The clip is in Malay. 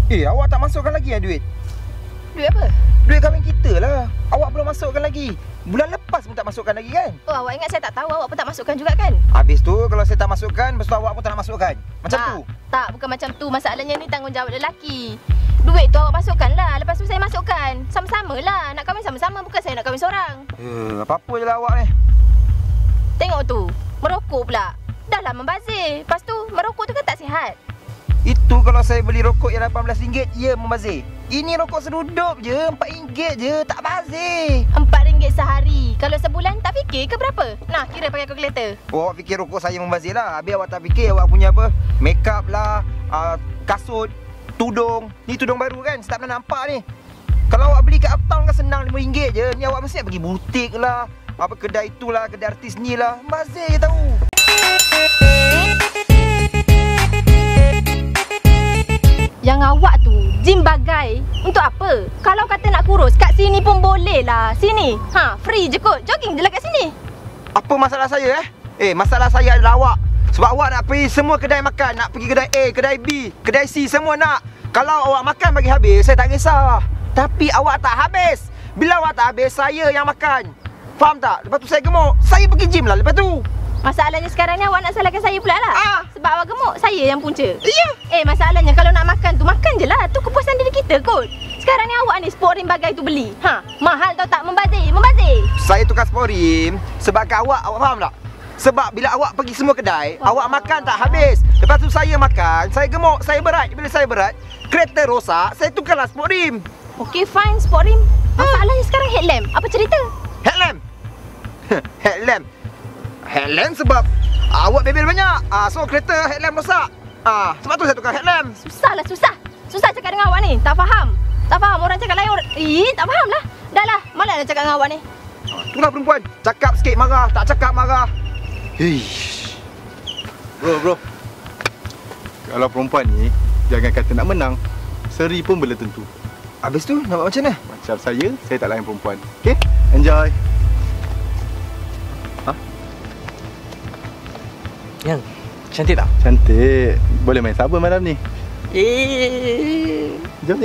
Awak tak masukkan lagi duit? Duit apa? Duit kahwin kita lah. Awak belum masukkan lagi. Bulan lepas pun tak masukkan lagi kan? Oh, awak ingat saya tak tahu awak pun tak masukkan juga kan? Habis tu kalau saya tak masukkan, lepas tu awak pun tak nak masukkan. Macam tu? Tak, bukan macam tu. Masalahnya ni tanggungjawab lelaki. Duit tu awak masukkan lah. Lepas tu saya masukkan. Sama-sama lah. Nak kahwin sama-sama, bukan saya nak kahwin seorang. Apa-apa je lah awak ni. Tengok tu. Merokok pula. Dah lah membazir. Lepas tu, merokok tu kan tak sihat. Itu kalau saya beli rokok yang RM18, ya membazir. Ini rokok serudup je, RM4 je, tak bazir. RM4 sehari. Kalau sebulan tak fikir ke berapa? Nah, kira pakai kalkulator. Oh, awak fikir rokok saya membazir lah. Habis awak tak fikir awak punya apa? Makeup lah, kasut, tudung. Ni tudung baru kan, saya tak pernah nampak ni. Kalau awak beli kat Uptown kan senang RM5 je. Ni awak mesti pergi butik lah, apa kedai itulah, kedai artis ni lah. Membazir je tahu. Yang awak tu, gym bagai. Untuk apa? Kalau kata nak kurus, kat sini pun boleh lah. Sini. Free je kot. Jogging je lah kat sini. Apa masalah saya masalah saya adalah awak. Sebab awak nak pergi semua kedai makan. Nak pergi kedai A, kedai B, kedai C, semua nak. Kalau awak makan bagi habis, saya tak kisah. Tapi awak tak habis. Bila awak tak habis, saya yang makan. Faham tak? Lepas tu saya gemuk. Saya pergi gym lah lepas tu. Masalahnya sekarang ni awak nak salahkan saya pula lah. Sebab awak gemuk, saya yang punca. Ya. Masalahnya kalau nak makan tu, makan je lah. Tu kepuasan diri kita kot. Sekarang ni awak ni sport rim bagai tu beli. Mahal tau tak? Membazir. Saya tukar sport rim sebab kat awak faham tak? Sebab bila awak pergi semua kedai, awak makan tak habis. Lepas tu saya makan, saya gemuk, saya berat. Bila saya berat, kereta rosak, saya tukarlah sport rim. Okey, fine, sport rim. Masalahnya sekarang headlamp. Apa cerita? Headlamp? Headlamp sebab awak bebel banyak. So kereta headlamp rosak. Sebab tu saya tukar headlamp. Susah cakap dengan awak ni. Tak faham orang cakap lain. Tak faham lah. Dah lah, malas nak cakap dengan awak ni. Itulah perempuan. Cakap sikit marah, tak cakap marah. Bro. Kalau perempuan ni, jangan kata nak menang, seri pun belum tentu. Habis tu nak buat macam mana? Macam saya tak layan perempuan. Okay? Enjoy. Yang cantik tak? Cantik. Boleh main sabar malam ni. Eh. Jom.